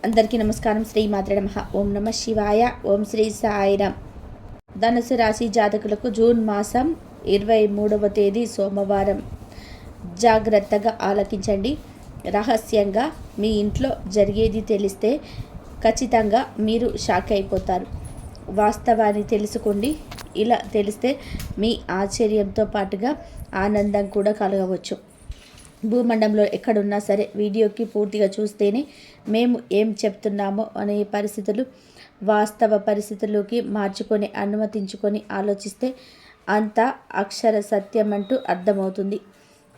అందరికీ నమస్కారం. శ్రీ మాత్రే నమః. ఓం నమ శివాయ. ఓం శ్రీ సాయిరామ్. ధనుసు రాశి జాతకులకు జూన్ మాసం 23వ తేదీ సోమవారం. జాగ్రత్తగా ఆలకించండి. రహస్యంగా మీ ఇంట్లో జరిగేది తెలిస్తే ఖచ్చితంగా మీరు షాక్ అయిపోతారు. వాస్తవాన్ని తెలుసుకోండి. ఇలా తెలిస్తే మీ ఆశ్చర్యంతో పాటుగా ఆనందం కూడా కలగవచ్చు. భూమండంలో ఎక్కడున్నా సరే వీడియోకి పూర్తిగా చూస్తేనే మేము ఏం చెప్తున్నామో అనే పరిస్థితులు వాస్తవ పరిస్థితుల్లోకి మార్చుకొని అనుమతించుకొని ఆలోచిస్తే అంతా అక్షర సత్యం అంటూ అర్థమవుతుంది.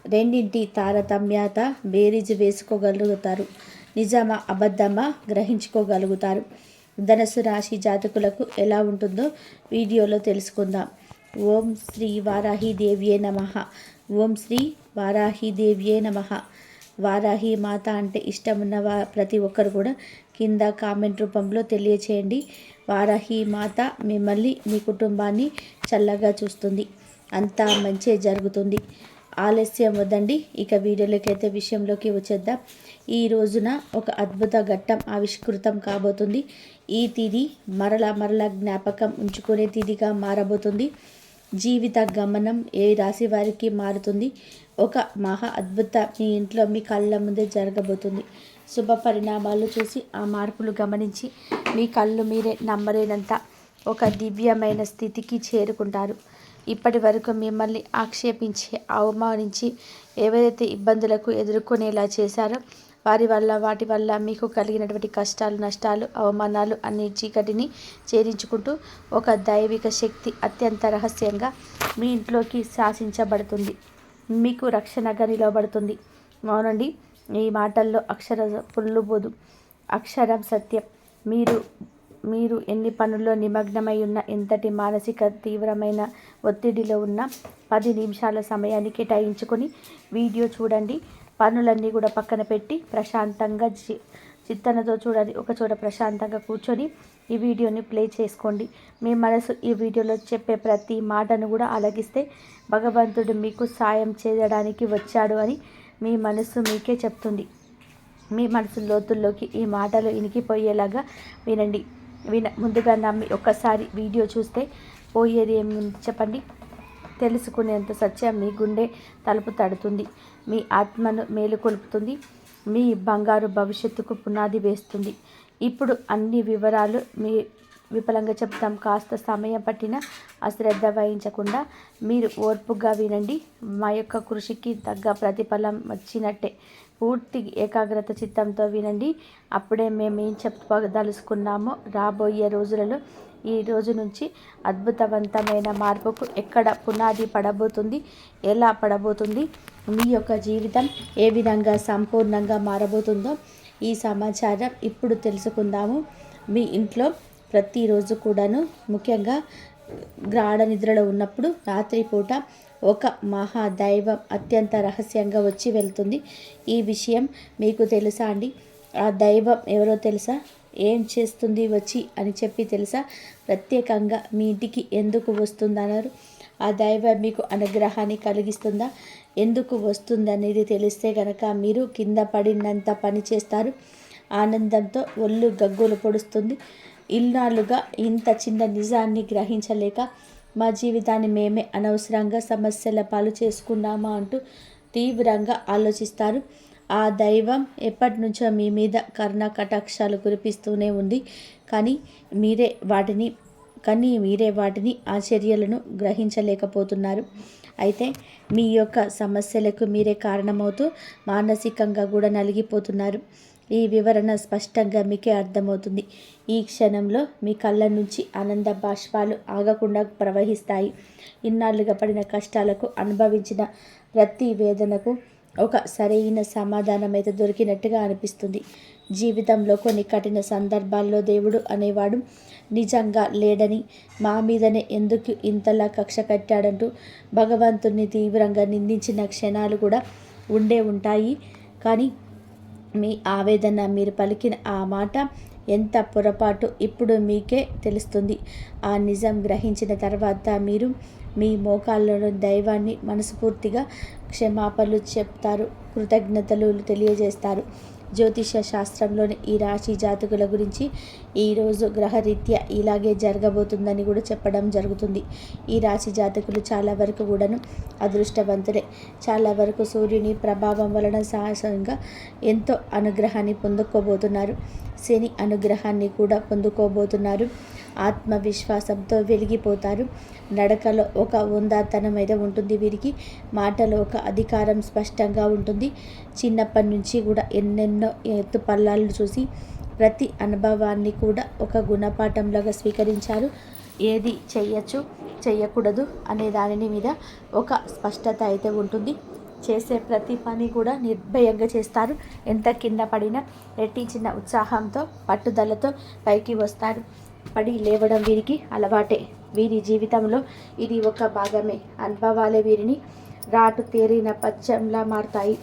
రెండింటి తారతమ్యత బేరీజు వేసుకోగలుగుతారు. నిజమా అబద్ధమా గ్రహించుకోగలుగుతారు. ధనుసు రాశి జాతకులకు ఎలా ఉంటుందో వీడియోలో తెలుసుకుందాం. ఓం శ్రీ వారాహీదేవ్యే నమః. ఓం శ్రీ వారాహీదేవ్యే నమః. వారాహి మాత అంటే ఇష్టమున్న ప్రతి ఒక్కరు కూడా కింద కామెంట్ రూపంలో తెలియచేయండి. వారాహి మాత మిమ్మల్ని మీ కుటుంబాన్ని చల్లగా చూస్తుంది. అంతా మంచే జరుగుతుంది. ఆలస్యం వద్దండి. ఇక వీడియోలోకైతే విషయంలోకి వచ్చేద్దాం. ఈ రోజున ఒక అద్భుత ఘట్టం ఆవిష్కృతం కాబోతుంది. ఈ తిథి మరల జ్ఞాపకం ఉంచుకునే తిథిగా మారబోతుంది. జీవిత గమనం ఏ రాశి వారికి మారుతుంది. ఒక మహా అద్భుత మీ ఇంట్లో మీ కళ్ళ ముందే జరగబోతుంది. శుభ పరిణామాలు చూసి ఆ మార్పులు గమనించి మీ కళ్ళు మీరే నమ్మలేనంత ఒక దివ్యమైన స్థితికి చేరుకుంటారు. ఇప్పటి వరకు మిమ్మల్ని ఆక్షేపించి అవమానించి ఏవైతే ఇబ్బందులకు ఎదుర్కొనేలా చేశారో వాటి వల్ల మీకు కలిగినటువంటి కష్టాలు, నష్టాలు, అవమానాలు అన్ని చీకటిని చేరించుకుంటూ ఒక దైవిక శక్తి అత్యంత రహస్యంగా మీ ఇంట్లోకి శాసించబడుతుంది. మీకు రక్షణగా నిలవబడుతుంది. అవునండి, ఈ మాటల్లో అక్షర పుల్లుబోదు, అక్షరం సత్యం. మీరు ఎన్ని పనుల్లో నిమగ్నమై ఉన్న, ఎంతటి మానసిక తీవ్రమైన ఒత్తిడిలో ఉన్న 10 నిమిషాల సమయాన్ని కేటాయించుకొని వీడియో చూడండి. పనులన్నీ కూడా పక్కన పెట్టి ప్రశాంతంగా చిత్తనతో చూడండి. ఒక చోట ప్రశాంతంగా కూర్చొని ఈ వీడియోని ప్లే చేసుకోండి. మీ మనసు ఈ వీడియోలో చెప్పే ప్రతి మాటను కూడా ఆలకిస్తే భగవంతుడు మీకు సాయం చేయడానికి వచ్చాడు అని మీ మనసు మీకే చెప్తుంది. మీ మనసు లోతుల్లోకి ఈ మాటలు ఇనికిపోయేలాగా వినండి. ముందుగా నమ్మి ఒక్కసారి వీడియో చూస్తే పోయేది ఏమి చెప్పండి. తెలుసుకునేంత సత్యం మీ గుండె తలుపు తడుతుంది. మీ ఆత్మను మేలుకొల్పుతుంది. మీ బంగారు భవిష్యత్తుకు పునాది వేస్తుంది. ఇప్పుడు అన్ని వివరాలు మీ విపులంగా చెప్తాం. కాస్త సమయం పట్టిన అశ్రద్ధ వహించకుండా మీరు ఓర్పుగా వినండి. మా యొక్క కృషికి తగ్గ ప్రతిఫలం వచ్చినట్టే. పూర్తి ఏకాగ్రత చిత్తంతో వినండి. అప్పుడే మేమేం చెప్పదలుచుకున్నామో రాబోయే రోజులలో ఈ రోజు నుంచి అద్భుతవంతమైన మార్పుకు ఎక్కడ పునాది పడబోతుంది, ఎలా పడబోతుంది, మీ యొక్క జీవితం ఏ విధంగా సంపూర్ణంగా మారబోతుందో ఈ సమాచారం ఇప్పుడు తెలుసుకుందాము. మీ ఇంట్లో ప్రతిరోజు కూడాను, ముఖ్యంగా గాఢ నిద్రలో ఉన్నప్పుడు రాత్రిపూట ఒక మహాదైవం అత్యంత రహస్యంగా వచ్చి వెళ్తుంది. ఈ విషయం మీకు తెలుసా అండి? ఆ దైవం ఎవరో తెలుసా? ఏం చేస్తుంది వచ్చి అని చెప్పి తెలుసా? ప్రత్యేకంగా మీ ఇంటికి ఎందుకు వస్తుందన్నారు? ఆ దైవం మీకు అనుగ్రహాన్ని కలిగిస్తుందా? ఎందుకు వస్తుంది అనేది తెలిస్తే కనుక మీరు కింద పడినంత పని చేస్తారు. ఆనందంతో ఒళ్ళు గగ్గులు పొడుస్తుంది. ఇన్నాళ్ళుగా ఇంత చిన్న నిజాన్ని గ్రహించలేక మా జీవితాన్ని మేమే అనవసరంగా సమస్యల పాలు చేసుకున్నామా అంటూ తీవ్రంగా ఆలోచిస్తారు. ఆ దైవం ఎప్పటి నుంచో మీ మీద కరుణ కటాక్షాలు కురిపిస్తూనే ఉంది. కానీ మీరే వాటిని ఆ చర్యలను గ్రహించలేకపోతున్నారు. అయితే మీ యొక్క సమస్యలకు మీరే కారణమవుతూ మానసికంగా కూడా నలిగిపోతున్నారు. ఈ వివరణ స్పష్టంగా మీకే అర్థమవుతుంది. ఈ క్షణంలో మీ కళ్ళ నుంచి ఆనంద బాష్పాలు ఆగకుండా ప్రవహిస్తాయి. ఇన్నాళ్ళుగా పడిన కష్టాలకు, అనుభవించిన ప్రతి వేదనకు ఒక సరైన సమాధానం అయితే దొరికినట్టుగా అనిపిస్తుంది. జీవితంలో కొన్ని కఠిన సందర్భాల్లో దేవుడు అనేవాడు నిజంగా లేడని, మా మీదనే ఎందుకు ఇంతలా కక్ష కట్టాడంటూ భగవంతుని తీవ్రంగా నిందించిన క్షణాలు కూడా ఉంటాయి. కానీ మీ ఆవేదన, మీరు పలికిన ఆ మాట ఎంత పొరపాటు ఇప్పుడు మీకే తెలుస్తుంది. ఆ నిజం గ్రహించిన తర్వాత మీరు మీ మోకాళ్ళలో దైవాన్ని మనస్ఫూర్తిగా క్షమాపణలు చెప్తారు, కృతజ్ఞతలు తెలియజేస్తారు. జ్యోతిష శాస్త్రంలోని ఈ రాశి జాతకుల గురించి ఈరోజు గ్రహరీత్యా ఇలాగే జరగబోతుందని కూడా చెప్పడం జరుగుతుంది. ఈ రాశి జాతకులు చాలా వరకు కూడాను అదృష్టవంతులే. చాలా వరకు సూర్యుని ప్రభావం వలన సహజంగా ఎంతో అనుగ్రహాన్ని పొందుకోబోతున్నారు. శని అనుగ్రహాన్ని కూడా పొందుకోబోతున్నారు. ఆత్మవిశ్వాసంతో వెలిగిపోతారు. నడకలో ఒక ఉందాతనం అయితే ఉంటుంది వీరికి. మాటలో ఒక అధికారం స్పష్టంగా ఉంటుంది. చిన్నప్పటి నుంచి కూడా ఎన్నెన్నో ఎత్తు పల్లాలు చూసి ప్రతి అనుభవాన్ని కూడా ఒక గుణపాఠంలాగా స్వీకరించారు. ఏది చెయ్యొచ్చు చెయ్యకూడదు అనే దాని మీద ఒక స్పష్టత అయితే ఉంటుంది. చేసే ప్రతి పని కూడా నిర్భయంగా చేస్తారు. ఎంత కింద పడినా రెట్టించిన ఉత్సాహంతో పట్టుదలతో పైకి వస్తారు. పడి లేవడం వీరికి అలవాటే. వీరి జీవితంలో ఇది ఒక భాగమే. అనుభవాలే వీరిని రాటు తేరిన పచ్చంలా మారుతాయి.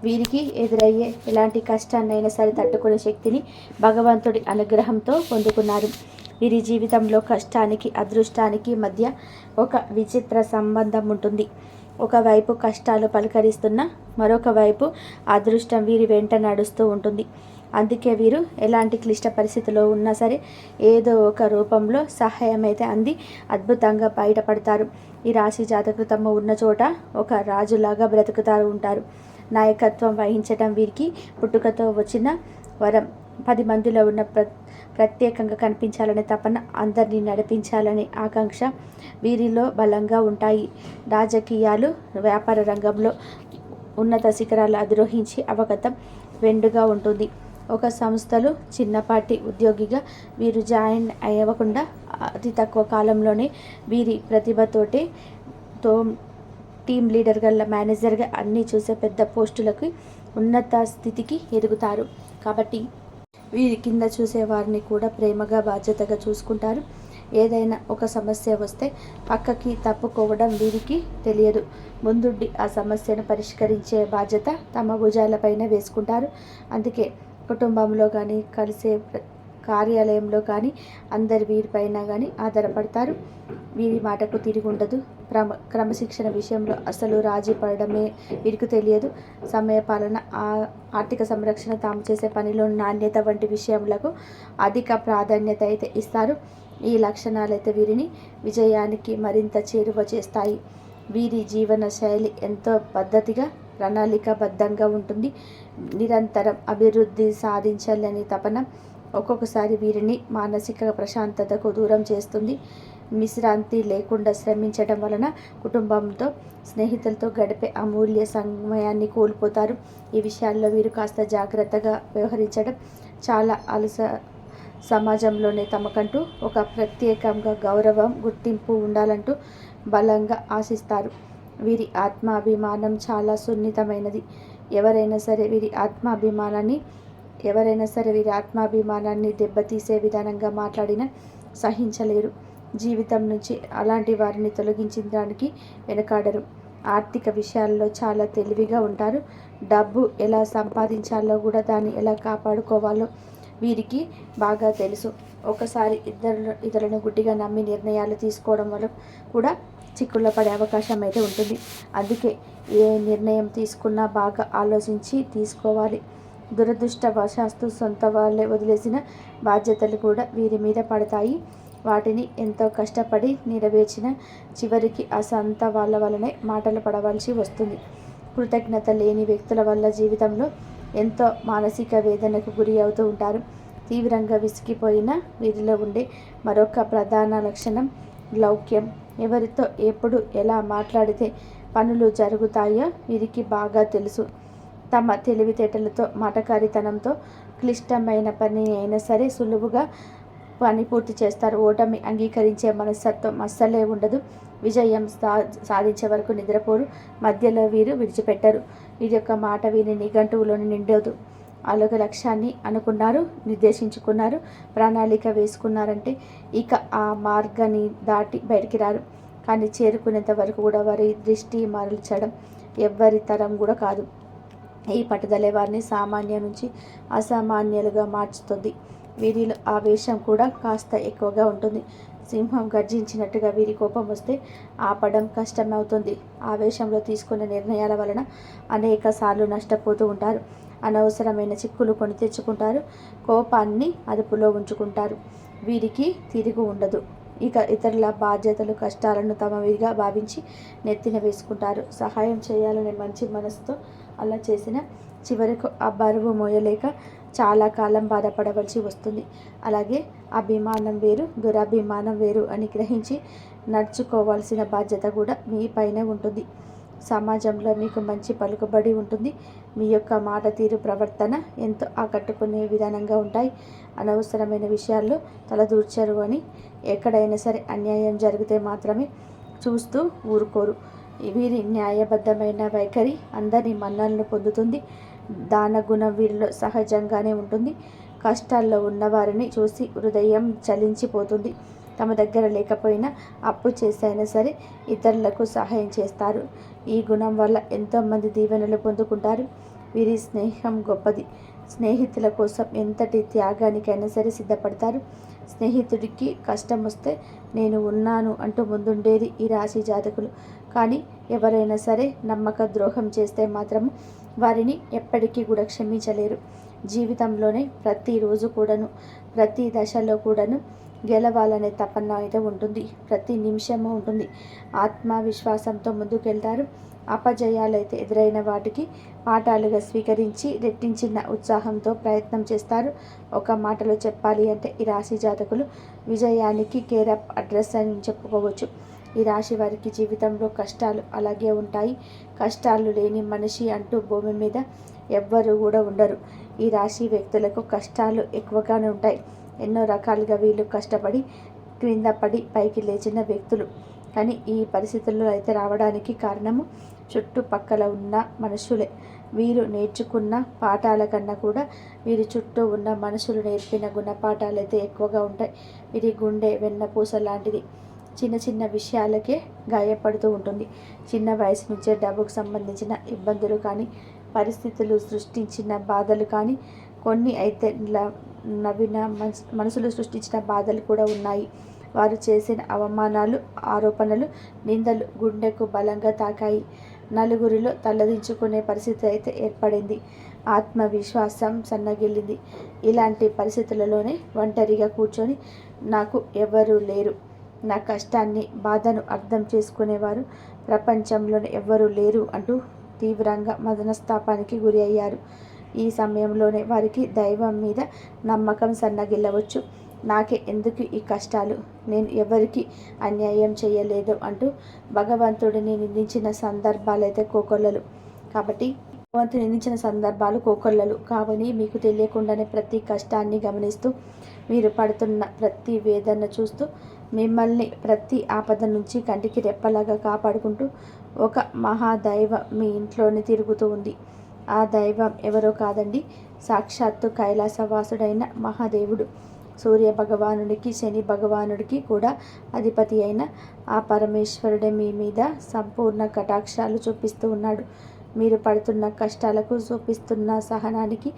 వీరికి ఎదురయ్యే ఎలాంటి కష్టాన్నైనా సరే తట్టుకునే శక్తిని భగవంతుడి అనుగ్రహంతో పొందుకున్నారు. వీరి జీవితంలో కష్టానికి అదృష్టానికి మధ్య ఒక విచిత్ర సంబంధం ఉంటుంది. ఒకవైపు కష్టాలు పలకరిస్తున్న మరొక వైపు అదృష్టం వీరి వెంట నడుస్తూ ఉంటుంది. అందుకే వీరు ఎలాంటి క్లిష్ట పరిస్థితిలో ఉన్నా సరే ఏదో ఒక రూపంలో సహాయం అయితే అంది అద్భుతంగా బయటపడతారు. ఈ రాశి జాతకులు తమ ఉన్న చోట ఒక రాజులాగా బ్రతుకుతారు ఉంటారు. నాయకత్వం వహించడం వీరికి పుట్టుకతో వచ్చిన వరం. 10 మందిలో ఉన్న ప్రత్యేకంగా కనిపించాలనే తపన, అందరినీ నడిపించాలనే ఆకాంక్ష వీరిలో బలంగా ఉంటాయి. రాజకీయాలు, వ్యాపార రంగంలో ఉన్నత శిఖరాలు అధిరోహించి అవగతం వెండుగా ఉంటుంది. ఒక సంస్థలో చిన్నపాటి ఉద్యోగిగా వీరు జాయిన్ అవ్వకుండా అతి తక్కువ కాలంలోనే వీరి ప్రతిభతోటే టీమ్ లీడర్గా, మేనేజర్గా అన్నీ చూసే పెద్ద పోస్టులకి ఉన్నత స్థితికి ఎదుగుతారు. కాబట్టి వీరి కింద చూసే వారిని కూడా ప్రేమగా బాధ్యతగా చూసుకుంటారు. ఏదైనా ఒక సమస్య వస్తే పక్కకి తప్పుకోవడం వీరికి తెలియదు. ముందుండి ఆ సమస్యను పరిష్కరించే బాధ్యత తమ భుజాలపైన వేసుకుంటారు. అందుకే కుటుంబంలో కానీ కలిసే కార్యాలయంలో కానీ అందరి వీరిపైన కానీ ఆధారపడతారు. వీరి మాటకు తిరిగి ఉండదు. క్రమశిక్షణ విషయంలో అసలు రాజీ పడడమే వీరికి తెలియదు. సమయపాలన, ఆర్థిక సంరక్షణ, తాము చేసే పనిలో నాణ్యత వంటి విషయములకు అధిక ప్రాధాన్యత అయితే ఇస్తారు. ఈ లక్షణాలైతే వీరిని విజయానికి మరింత చేరువ చేస్తాయి. వీరి జీవన శైలి ఎంతో పద్ధతిగా, ప్రణాళికాబద్ధంగా ఉంటుంది. నిరంతరం అభివృద్ధి సాధించాలని తపన ఒక్కొక్కసారి వీరిని మానసిక ప్రశాంతతకు దూరం చేస్తుంది. విశ్రాంతి లేకుండా శ్రమించడం వలన కుటుంబంతో, స్నేహితులతో గడిపే అమూల్య సమయాన్ని కోల్పోతారు. ఈ విషయాల్లో వీరు కాస్త జాగ్రత్తగా వ్యవహరించడం, చాలా సమాజంలోనే తమకంటూ ఒక ప్రత్యేకంగా గౌరవం, గుర్తింపు ఉండాలంటూ బలంగా ఆశిస్తారు. వీరి ఆత్మాభిమానం చాలా సున్నితమైనది. ఎవరైనా సరే వీరి ఆత్మాభిమానాన్ని దెబ్బతీసే విధానంగా మాట్లాడినా సహించలేరు. జీవితం నుంచి అలాంటి వారిని తొలగించడానికి వెనకాడరు. ఆర్థిక విషయాల్లో చాలా తెలివిగా ఉంటారు. డబ్బు ఎలా సంపాదించాలో కూడా దాన్ని ఎలా కాపాడుకోవాలో వీరికి బాగా తెలుసు. ఒకసారి ఇతరులను గుడ్డిగా నమ్మి నిర్ణయాలు తీసుకోవడం వల్ల కూడా చిక్కుల్లో పడే అవకాశం అయితే ఉంటుంది. అందుకే ఏ నిర్ణయం తీసుకున్నా బాగా ఆలోచించి తీసుకోవాలి. దురదృష్టవశాత్తు సొంత వాళ్ళే వదిలేసిన బాధ్యతలు కూడా వీరి మీద పడతాయి. వాటిని ఎంతో కష్టపడి నెరవేర్చిన చివరికి ఆ సొంత వాళ్ళ వల్లనే మాటలు పడవలసి వస్తుంది. కృతజ్ఞత లేని వ్యక్తుల వల్ల జీవితంలో ఎంతో మానసిక వేదనకు గురి అవుతూ ఉంటారు. తీవ్రంగా విసిగిపోయిన వీరిలో ఉండే మరొక ప్రధాన లక్షణం లౌక్యం. ఎవరితో ఎప్పుడు ఎలా మాట్లాడితే పనులు జరుగుతాయో వీరికి బాగా తెలుసు. తమ తెలివితేటలతో, మాటకారితనంతో క్లిష్టమైన పని అయినా సరే సులువుగా పని పూర్తి చేస్తారు. ఓటమి అంగీకరించే మనస్తత్వం అస్సలే ఉండదు. విజయం సాధించే వరకు నిద్రపోరు. మధ్యలో వీరు విడిచిపెట్టరు. వీరి యొక్క మాట వీరి నిఘంటువులోని నిండదు. అలాగ లక్ష్యాన్ని అనుకున్నారు, నిర్దేశించుకున్నారు, ప్రణాళిక వేసుకున్నారంటే ఇక ఆ మార్గాన్ని దాటి బయటికి రారు. కానీ చేరుకునేంత వరకు కూడా వారి దృష్టి మరల్చడం ఎవ్వరి తరం కూడా కాదు. ఈ పట్టుదలే వారిని సామాన్య నుంచి అసామాన్యులుగా మార్చుతుంది. వీరిలో ఆవేశం కూడా కాస్త ఎక్కువగా ఉంటుంది. సింహం గర్జించినట్టుగా వీరి కోపం వస్తే ఆపడం కష్టమవుతుంది. ఆవేశంలో తీసుకునే నిర్ణయాల వలన అనేక సార్లు నష్టపోతూ ఉంటారు. అనవసరమైన చిక్కులు కొని తెచ్చుకుంటారు. కోపాన్ని అదుపులో ఉంచుకుంటారు. వీరికి తిరుగు ఉండదు. ఇక ఇతరుల బాధ్యతలు కష్టాలను తమవిగా భావించి నెత్తిన వేసుకుంటారు. సహాయం చేయాలనే మంచి మనసుతో అలా చేసిన చివరకు ఆ బరువు మోయలేక చాలా కాలం బాధపడవలసి వస్తుంది. అలాగే అభిమానం వేరు, దురభిమానం వేరు అని గ్రహించి నడుచుకోవాల్సిన బాధ్యత కూడా మీ పైనే ఉంటుంది. సమాజంలో మీకు మంచి పలుకుబడి ఉంటుంది. మీ యొక్క మాట తీరు, ప్రవర్తన ఎంతో ఆకట్టుకునే విధానంగా ఉంటాయి. అనవసరమైన విషయాల్లో తలదూర్చరు అని ఎక్కడైనా సరే అన్యాయం జరిగితే మాత్రమే చూస్తూ ఊరుకోరు. వీరి న్యాయబద్ధమైన వైఖరి అందరి మన్ననలు పొందుతుంది. దాన గుణం వీరిలో సహజంగానే ఉంటుంది. కష్టాల్లో ఉన్నవారిని చూసి హృదయం చలించిపోతుంది. తమ దగ్గర లేకపోయినా అప్పు చేసైనా సరే ఇతరులకు సహాయం చేస్తారు. ఈ గుణం వల్ల ఎంతోమంది దీవెనలు పొందుకుంటారు. వీరి స్నేహం గొప్పది. స్నేహితుల కోసం ఎంతటి త్యాగానికైనా సరే సిద్ధపడతారు. స్నేహితుడికి కష్టం వస్తే నేను ఉన్నాను అంటూ ముందుండేది ఈ రాశి జాతకులు. కానీ ఎవరైనా సరే నమ్మక ద్రోహం చేస్తే మాత్రం వారిని ఎప్పటికీ కూడా క్షమించలేరు. జీవితంలోనే ప్రతిరోజు కూడాను, ప్రతి దశలో కూడాను గెలవాలనే తపన అయితే ఉంటుంది. ప్రతి నిమిషము ఉంటుంది. ఆత్మవిశ్వాసంతో ముందుకెళ్తారు. అపజయాలైతే ఎదురైన వాటికి పాఠాలుగా స్వీకరించి రెట్టించిన ఉత్సాహంతో ప్రయత్నం చేస్తారు. ఒక మాటలో చెప్పాలి అంటే ఈ రాశి జాతకులు విజయానికి కేర్ ఆఫ్ అడ్రస్ అని చెప్పుకోవచ్చు. ఈ రాశి వారికి జీవితంలో కష్టాలు అలాగే ఉంటాయి. కష్టాలు లేని మనిషి అంటూ భూమి మీద ఎవ్వరు కూడా ఉండరు. ఈ రాశి వ్యక్తులకు కష్టాలు ఎక్కువగానే ఉంటాయి. ఎన్నో రకాలుగా వీళ్ళు కష్టపడి క్రింద పడి పైకి లేచిన వ్యక్తులు. కానీ ఈ పరిస్థితుల్లో అయితే రావడానికి కారణము చుట్టుపక్కల ఉన్న మనుషులే. వీరు నేర్చుకున్న పాఠాల కన్నా కూడా వీరి చుట్టూ ఉన్న మనుషులు నేర్పిన గుణపాఠాలు అయితే ఎక్కువగా ఉంటాయి. వీరి గుండె వెన్నపూస లాంటిది. చిన్న చిన్న విషయాలకే గాయపడుతూ ఉంటుంది. చిన్న వయసు నుంచే డబ్బుకు సంబంధించిన ఇబ్బందులు కానీ, పరిస్థితులు సృష్టించిన బాధలు కానీ, కొన్ని అయితే నవ్విన మనసులు సృష్టించిన బాధలు కూడా ఉన్నాయి. వారు చేసిన అవమానాలు, ఆరోపణలు, నిందలు గుండెకు బలంగా తాకాయి. నలుగురిలో తలదించుకునే పరిస్థితి అయితే ఏర్పడింది. ఆత్మవిశ్వాసం సన్నగిల్లింది. ఇలాంటి పరిస్థితులలోనే ఒంటరిగా కూర్చొని నాకు ఎవరూ లేరు, నా కష్టాన్ని, బాధను అర్థం చేసుకునేవారు ప్రపంచంలోనే ఎవ్వరూ లేరు అంటూ తీవ్రంగా మనస్తాపానికి గురి అయ్యారు. ఈ సమయంలోనే వారికి దైవం మీద నమ్మకం సన్నగిల్లవచ్చు. నాకే ఎందుకు ఈ కష్టాలు, నేను ఎవరికి అన్యాయం చేయలేదు అంటూ భగవంతుడిని నిందించిన సందర్భాలైతే కోకొల్లలు. కాబట్టి భగవంతుని నిందించిన సందర్భాలు కోకొల్లలు కావని మీకు తెలియకుండానే ప్రతి కష్టాన్ని గమనిస్తూ, మీరు పడుతున్న ప్రతి వేదన చూస్తూ, మిమ్మల్ని ప్రతి ఆపద నుంచి కంటికి రెప్పలాగా కాపాడుకుంటూ ఒక మహాదైవం మీ ఇంట్లోనే తిరుగుతూ ఉంది. ఆ దైవం ఎవరో కాదండి, సాక్షాత్తు కైలాసవాసుడైన మహాదేవుడు. సూర్య భగవానుడికి, శని భగవానుడికి కూడా అధిపతి అయిన ఆ పరమేశ్వరుడే మీ మీద సంపూర్ణ కటాక్షాలు చూపిస్తూ ఉన్నాడు. మీరు పడుతున్న కష్టాలకు చూపిస్తున్న సహనానికి,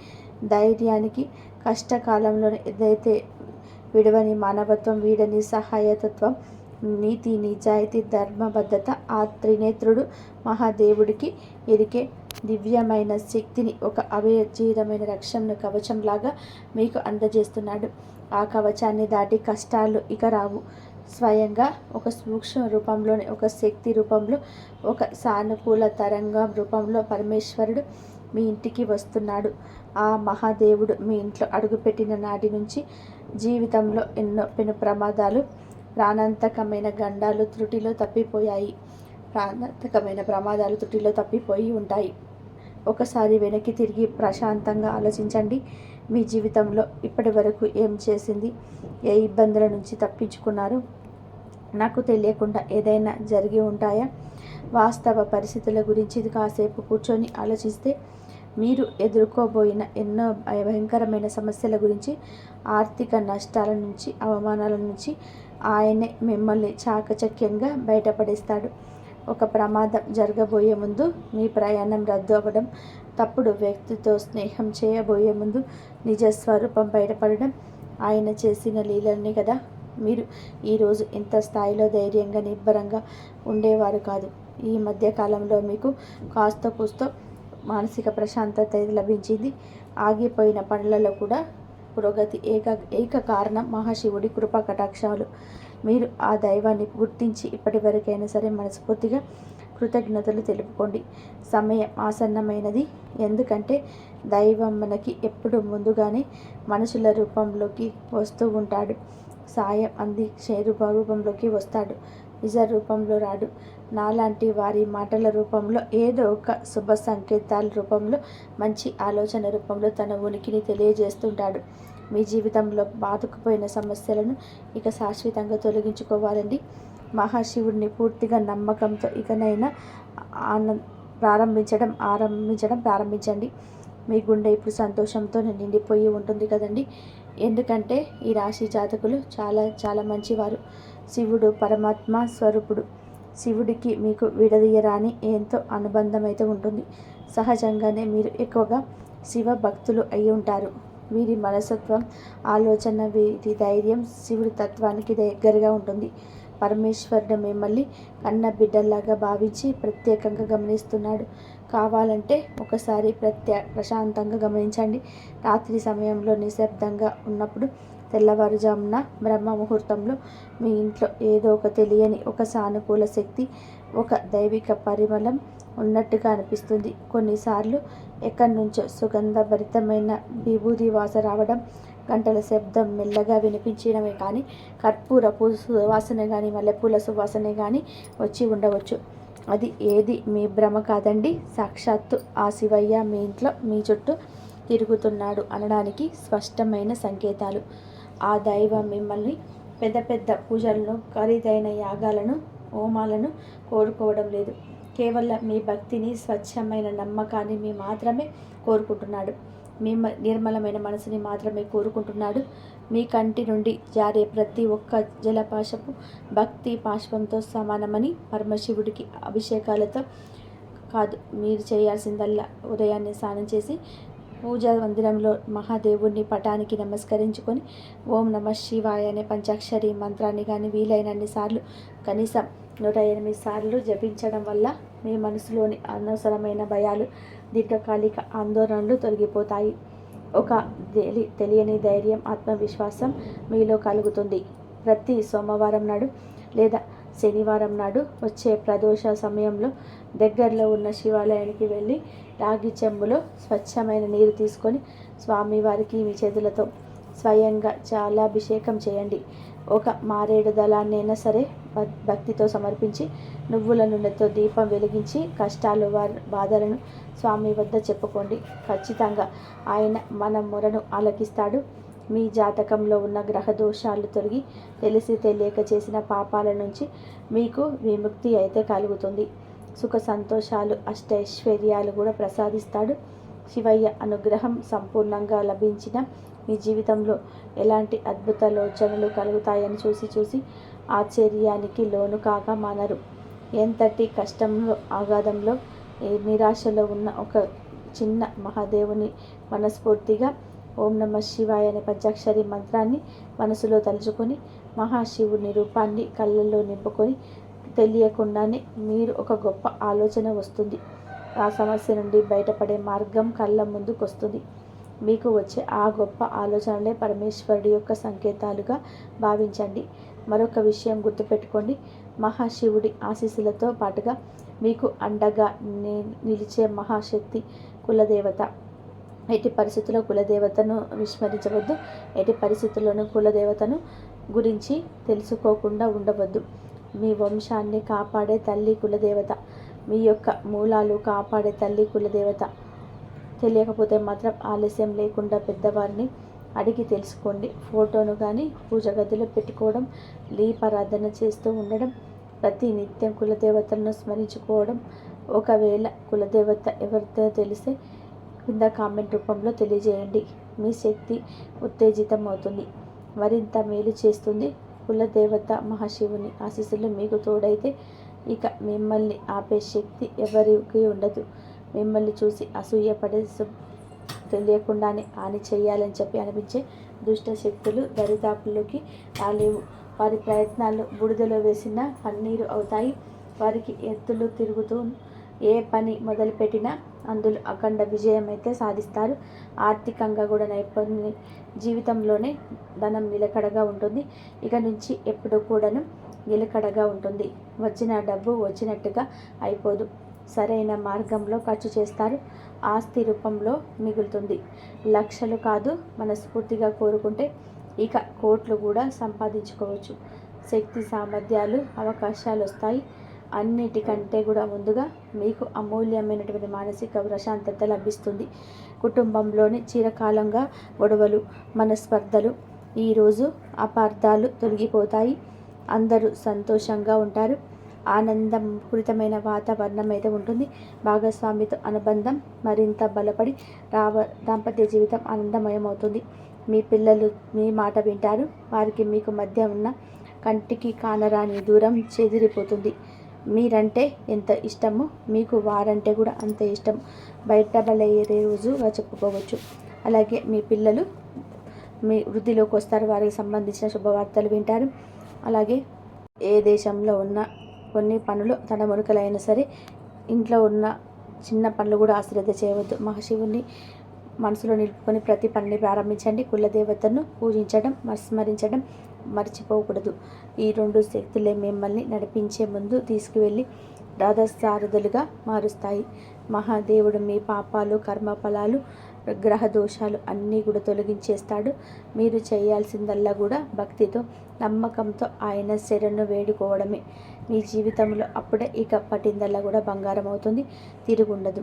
ధైర్యానికి, కష్టకాలంలో ఏదైతే విడవని మానవత్వం, వీడని సహాయతత్వం, నీతి, నిజాయితీ, ధర్మబద్ధత ఆ త్రినేత్రుడు మహాదేవుడికి ఎరికే దివ్యమైన శక్తిని, ఒక అభయజీరమైన రక్షణ కవచంలాగా మీకు అందజేస్తున్నాడు. ఆ కవచాన్ని దాటి కష్టాలు ఇక రావు. స్వయంగా ఒక సూక్ష్మ రూపంలోనే, ఒక శక్తి రూపంలో, ఒక సానుకూల తరంగం రూపంలో పరమేశ్వరుడు మీ ఇంటికి వస్తున్నాడు. ఆ మహాదేవుడు మీ ఇంట్లో అడుగుపెట్టిన నాటి నుంచి జీవితంలో ఎన్నో పెను ప్రమాదాలు, ప్రాణాంతకమైన గండాలు త్రుటిలో తప్పిపోయాయి. ప్రాణాంతకమైన ప్రమాదాలు త్రుటిలో తప్పిపోయి ఉంటాయి. ఒకసారి వెనక్కి తిరిగి ప్రశాంతంగా ఆలోచించండి. మీ జీవితంలో ఇప్పటి వరకు ఏం చేసింది, ఏ ఇబ్బందుల నుంచి తప్పించుకున్నారు, నాకు తెలియకుండా ఏదైనా జరిగి ఉంటాయా? వాస్తవ పరిస్థితుల గురించి కాసేపు కూర్చొని ఆలోచిస్తే మీరు ఎదుర్కోబోయిన ఎన్నో భయంకరమైన సమస్యల గురించి, ఆర్థిక నష్టాల నుంచి, అవమానాల నుంచి ఆయనే మిమ్మల్ని చాకచక్యంగా బయటపడేస్తాడు. ఒక ప్రమాదం జరగబోయే ముందు మీ ప్రయాణం రద్దు అవ్వడం, తప్పుడు వ్యక్తితో స్నేహం చేయబోయే ముందు నిజస్వరూపం బయటపడడం ఆయన చేసిన లీలల్ని కదా. మీరు ఈరోజు ఇంత స్థాయిలో ధైర్యంగా, నిబ్బరంగా ఉండేవారు కాదు. ఈ మధ్యకాలంలో మీకు కాస్త కూస్తో మానసిక ప్రశాంతత లభించింది. ఆగిపోయిన పనులలో కూడా పురోగతి. ఏక కారణం మహాశివుడి కృపా కటాక్షాలు. మీరు ఆ దైవాన్ని గుర్తించి ఇప్పటి వరకైనా సరే మనస్ఫూర్తిగా కృతజ్ఞతలు తెలుపుకోండి. సమయం ఆసన్నమైనది. ఎందుకంటే దైవం మనకి ఎప్పుడు ముందుగానే మనుషుల రూపంలోకి వస్తూ ఉంటాడు. సాయం అందించే రూపంలోకి వస్తాడు. నిజ రూపంలో రాడు. నాలాంటి వారి మాటల రూపంలో, ఏదో ఒక శుభ సంకేతాల రూపంలో, మంచి ఆలోచన రూపంలో తన ఉనికిని తెలియజేస్తుంటాడు. మీ జీవితంలో బాదుకుపోయిన సమస్యలను ఇక శాశ్వతంగా తొలగించుకోవాలండి. మహాశివుడిని పూర్తిగా నమ్మకంతో ఇకనైనా ప్రారంభించండి. మీ గుండె ఇప్పుడు సంతోషంతో నిండిపోయి ఉంటుంది కదండి. ఎందుకంటే ఈ రాశి జాతకులు చాలా చాలా మంచివారు. శివుడు పరమాత్మ స్వరూపుడు. శివుడికి మీకు విడదీయరాని ఎంతో అనుబంధం అయితే ఉంటుంది. సహజంగానే మీరు ఎక్కువగా శివ భక్తులు అయి ఉంటారు. వీరి మనస్తత్వం, ఆలోచన, వీరి ధైర్యం శివుడి తత్వానికి దగ్గరగా ఉంటుంది. పరమేశ్వరుడు మిమ్మల్ని కన్న బిడ్డల్లాగా భావించి ప్రత్యేకంగా గమనిస్తున్నాడు. కావాలంటే ఒకసారి ప్రశాంతంగా గమనించండి. రాత్రి సమయంలో నిశ్శబ్దంగా ఉన్నప్పుడు, తెల్లవారుజామున బ్రహ్మ ముహూర్తంలో మీ ఇంట్లో ఏదో ఒక తెలియని ఒక సానుకూల శక్తి, ఒక దైవిక పరిమళం ఉన్నట్టుగా అనిపిస్తుంది. కొన్నిసార్లు ఎక్కడి నుంచో సుగంధభరితమైన విభూది వాస రావడం, గంటల శబ్దం మెల్లగా వినిపించడమే కానీ కర్పూరపు సువాసన కానీ మల్లెపూల సువాసన కానీ వచ్చి ఉండవచ్చు. అది ఏది మీ భ్రమ కాదండి. సాక్షాత్తు ఆ శివయ్య మీ ఇంట్లో మీ చుట్టూ తిరుగుతున్నాడు అనడానికి స్పష్టమైన సంకేతాలు. ఆ దైవం మిమ్మల్ని పెద్ద పెద్ద పూజలను, ఖరీదైన యాగాలను, హోమాలను కోరుకోవడం లేదు. కేవలం మీ భక్తిని, స్వచ్ఛమైన నమ్మకాన్ని మీ మాత్రమే కోరుకుంటున్నాడు. మీ నిర్మలమైన మనసుని మాత్రమే కోరుకుంటున్నాడు. మీ కంటి నుండి జారే ప్రతి ఒక్క జలపాశపు భక్తి పాశంతో సమానమని. పరమశివుడికి అభిషేకాలతో కాదు, మీరు చేయాల్సిందల్లా ఉదయాన్నే స్నానం చేసి పూజా మందిరంలో మహాదేవుని పటానికి నమస్కరించుకొని ఓం నమ శివాయ అనే పంచాక్షరి మంత్రాన్ని కానీ వీలైనన్ని సార్లు, కనీసం 108 సార్లు జపించడం వల్ల మీ మనసులోని అనవసరమైన భయాలు, దీర్ఘకాలిక ఆందోళనలు తొలగిపోతాయి. ఒక తెలియని ధైర్యం, ఆత్మవిశ్వాసం మీలో కలుగుతుంది. ప్రతి సోమవారం నాడు లేదా శనివారం నాడు వచ్చే ప్రదోష సమయంలో దగ్గరలో ఉన్న శివాలయానికి వెళ్ళి రాగి చెంబులో స్వచ్ఛమైన నీరు తీసుకొని స్వామివారికి మీ చేతులతో స్వయంగా చాలా అభిషేకం చేయండి. ఒక మారేడు దళాన్నైనా సరే భక్తితో సమర్పించి నువ్వుల నూనెతో దీపం వెలిగించి కష్టాలు, బాధలను స్వామి వద్ద చెప్పుకోండి. ఖచ్చితంగా ఆయన మన మొరను ఆలకిస్తాడు. మీ జాతకంలో ఉన్న గ్రహ దోషాలు తొలగి తెలిసి తెలియక చేసిన పాపాల నుంచి మీకు విముక్తి అయితే కలుగుతుంది. సుఖ సంతోషాలు, అష్టైశ్వర్యాలు కూడా ప్రసాదిస్తాడు. శివయ్య అనుగ్రహం సంపూర్ణంగా లభించిన మీ జీవితంలో ఎలాంటి అద్భుత లోచనలు కలుగుతాయని చూసి ఆశ్చర్యానికి లోను కాక మానరు. ఎంతటి కష్టంలో, ఆఘాతంలో, నిరాశలో ఉన్న ఒక చిన్న మహాదేవుని మనస్ఫూర్తిగా ఓం నమ శివాయ అనే పంచాక్షరి మంత్రాన్ని మనసులో తలుచుకొని మహాశివుని రూపాన్ని కళ్ళల్లో నింపుకొని తెలియకుండానే మీరు ఒక గొప్ప ఆలోచన వస్తుంది. ఆ సమస్య నుండి బయటపడే మార్గం కళ్ళ ముందుకు వస్తుంది. మీకు వచ్చే ఆ గొప్ప ఆలోచనలే పరమేశ్వరుడి యొక్క సంకేతాలుగా భావించండి. మరొక విషయం గుర్తుపెట్టుకోండి. మహాశివుడి ఆశీస్సులతో పాటుగా మీకు అండగా నిలిచే మహాశక్తి కులదేవత. ఎట్టి పరిస్థితుల్లో కులదేవతను విస్మరించవద్దు. ఎట్టి పరిస్థితుల్లోనూ కులదేవతను గురించి తెలుసుకోకుండా ఉండవద్దు. మీ వంశాన్ని కాపాడే తల్లి కులదేవత. మీ యొక్క మూలాలు కాపాడే తల్లి కులదేవత. తెలియకపోతే మాత్రం ఆలస్యం లేకుండా పెద్దవారిని అడిగి తెలుసుకోండి. ఫోటోను కానీ పూజ గదిలో పెట్టుకోవడం, దీపారాధన చేస్తూ ఉండడం, ప్రతి నిత్యం కులదేవతలను స్మరించుకోవడం. ఒకవేళ కులదేవత ఎవరితో తెలిస్తే కింద కామెంట్ రూపంలో తెలియజేయండి. మీ శక్తి ఉత్తేజితం అవుతుంది, మరింత మేలు చేస్తుంది. కులదేవత మహాశివుని ఆశీస్సులు మీకు తోడైతే ఇక మిమ్మల్ని ఆపే శక్తి ఎవరికి ఉండదు. మిమ్మల్ని చూసి అసూయపడే తెలియకుండానే హాని చేయాలని చెప్పి అనిపించే దుష్ట శక్తులు దరిదాపుల్లోకి రాలేవు. వారి ప్రయత్నాలు బూడిదలో వేసిన పన్నీరు అవుతాయి. వారికి ఎత్తులు తిరుగుతూ ఏ పని మొదలుపెట్టినా అందులో అఖండ విజయం అయితే సాధిస్తారు. ఆర్థికంగా కూడా నైపుణ్య జీవితంలోనే ధనం నిలకడగా ఉంటుంది. ఇక నుంచి ఎప్పుడు కూడాను నిలకడగా ఉంటుంది. వచ్చిన డబ్బు వచ్చినట్టుగా అయిపోదు. సరైన మార్గంలో ఖర్చు చేస్తారు. ఆస్తి రూపంలో మిగులుతుంది. లక్షలు కాదు, మనస్ఫూర్తిగా కోరుకుంటే ఇక కోట్లు కూడా సంపాదించుకోవచ్చు. శక్తి సామర్థ్యాలు అవకాశాలు వస్తాయి. అన్నిటికంటే కూడా ముందుగా మీకు అమూల్యమైనటువంటి మానసిక ప్రశాంతత లభిస్తుంది. కుటుంబంలోని చిరకాలంగా గొడవలు, మనస్పర్ధలు ఈరోజు అపార్థాలు తొలగిపోతాయి. అందరూ సంతోషంగా ఉంటారు. ఆనందపూరితమైన వాతావరణం అయితే ఉంటుంది. భాగస్వామితో అనుబంధం మరింత బలపడి దాంపత్య జీవితం ఆనందమయం అవుతుంది. మీ పిల్లలు మీ మాట వింటారు. వారికి మీకు మధ్య ఉన్న కంటికి కానరాని దూరం చెదిరిపోతుంది. మీరంటే ఎంత ఇష్టమో మీకు వారంటే కూడా అంతే ఇష్టం బయటపడయ్యే రోజుగా చెప్పుకోవచ్చు. అలాగే మీ పిల్లలు మీ వృద్ధిలోకి వస్తారు. వారికి సంబంధించిన శుభవార్తలు వింటారు. అలాగే ఏ దేశంలో ఉన్న కొన్ని పనులు తడముడకలైనా సరే ఇంట్లో ఉన్న చిన్న పనులు కూడా అశ్రద్ధ చేయవద్దు. మహాశివుని మనసులో నిలుపుకొని ప్రతి పనిని ప్రారంభించండి. కులదేవతను పూజించడం, స్మరించడం మర్చిపోకూడదు. ఈ రెండు శక్తులే మిమ్మల్ని నడిపించే ముందు తీసుకువెళ్ళి రథసారథులుగా మారుస్తాయి. మహాదేవుడు మీ పాపాలు, కర్మఫలాలు, గ్రహ దోషాలు అన్నీ కూడా తొలగించేస్తాడు. మీరు చేయాల్సిందల్లా కూడా భక్తితో, నమ్మకంతో ఆయన శరణు వేడుకోవడమే. మీ జీవితంలో అప్పుడే ఇక పట్టిందల్లా కూడా బంగారం అవుతుంది. తిరుగుండదు.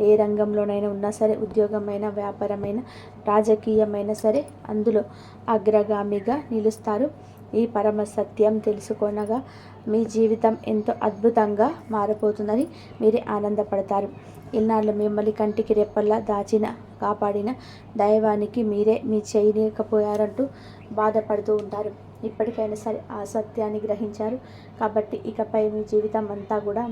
ఏ రంగంలోనైనా ఉన్నా సరే, ఉద్యోగమైన, వ్యాపారమైన, రాజకీయమైన సరే అందులో అగ్రగామిగా నిలుస్తారు. ఈ పరమ సత్యం తెలుసుకొనగా మీ జీవితం ఎంతో అద్భుతంగా మారిపోతుందని మీరే ఆనందపడతారు. ఇన్నాళ్ళు మిమ్మల్ని కంటికి రెప్పల్లా దాచిన, కాపాడిన దైవానికి మీరే మీ చేయలేకపోయారంటూ బాధపడుతూ ఉంటారు. ఇప్పటికైనా సరే ఆ సత్యాన్ని గ్రహించారు కాబట్టి ఇకపై మీ జీవితం అంతా కూడా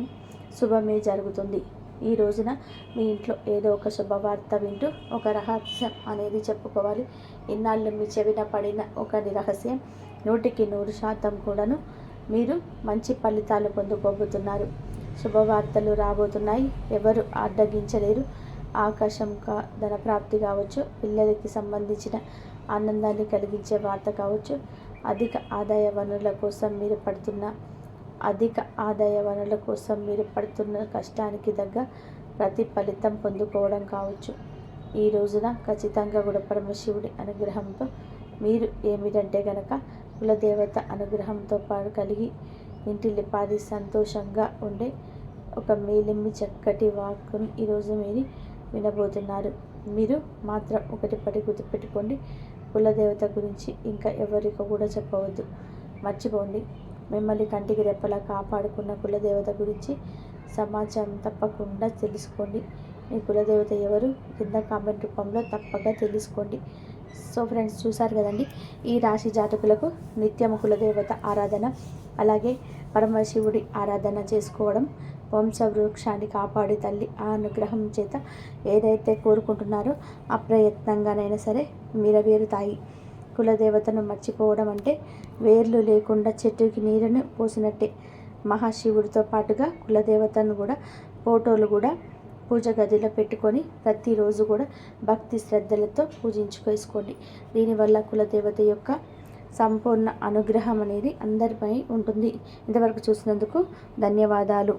శుభమే జరుగుతుంది. ఈ రోజున మీ ఇంట్లో ఏదో ఒక శుభవార్త వింటూ ఒక రహస్యం అనేది చెప్పుకోవాలి. ఇన్నాళ్ళు మీ చెవిన పడిన ఒక రహస్యం 100% కూడాను మీరు మంచి ఫలితాలు పొందుకోబోతున్నారు. శుభవార్తలు రాబోతున్నాయి. ఎవరు అడ్డగించలేరు. ఆకాశం ధన ప్రాప్తి కావచ్చు, పిల్లలకి సంబంధించిన ఆనందాన్ని కలిగించే వార్త కావచ్చు, అధిక ఆదాయ వనరుల కోసం మీరు పడుతున్న కష్టానికి తగ్గ ప్రతిఫలితం పొందుకోవడం కావచ్చు. ఈ రోజున ఖచ్చితంగా కూడా పరమశివుడి అనుగ్రహంతో మీరు ఏమిటంటే గనక కులదేవత అనుగ్రహంతో పాటు కలిగి ఇంటిల్లిపాది సంతోషంగా ఉండే ఒక మేలిమి చక్కటి వాక్కును ఈరోజు మీరు వినబోతున్నారు. మీరు మాత్రం ఒకటి గుర్తుపెట్టుకోండి. కులదేవత గురించి ఇంకా ఎవరికి కూడా చెప్పవద్దు. మర్చిపోండి. మిమ్మల్ని కంటికి రెప్పలా కాపాడుకున్న కులదేవత గురించి సమాచారం తప్పకుండా తెలుసుకోండి. మీ కులదేవత ఎవరు కింద కామెంట్ రూపంలో తప్పగా తెలుసుకోండి. సో ఫ్రెండ్స్, చూసారు కదండి, ఈ రాశి జాతకులకు నిత్యము కులదేవత ఆరాధన, అలాగే పరమశివుడి ఆరాధన చేసుకోవడం, వంశవృక్షాన్ని కాపాడి తల్లి ఆ అనుగ్రహం చేత ఏదైతే కోరుకుంటున్నారో అప్రయత్నంగానైనా సరే నెరవేరుతాయి. కులదేవతను మర్చిపోవడం అంటే వేర్లు లేకుండా చెట్టుకి నీరును పోసినట్టే. మహాశివుడితో పాటుగా కులదేవతను కూడా ఫోటోలు కూడా పూజ గదిలో పెట్టుకొని ప్రతిరోజు కూడా భక్తి శ్రద్ధలతో పూజించుకోసుకోండి. దీనివల్ల కులదేవత యొక్క సంపూర్ణ అనుగ్రహం అనేది అందరిపై ఉంటుంది. ఇంతవరకు చూసినందుకు ధన్యవాదాలు.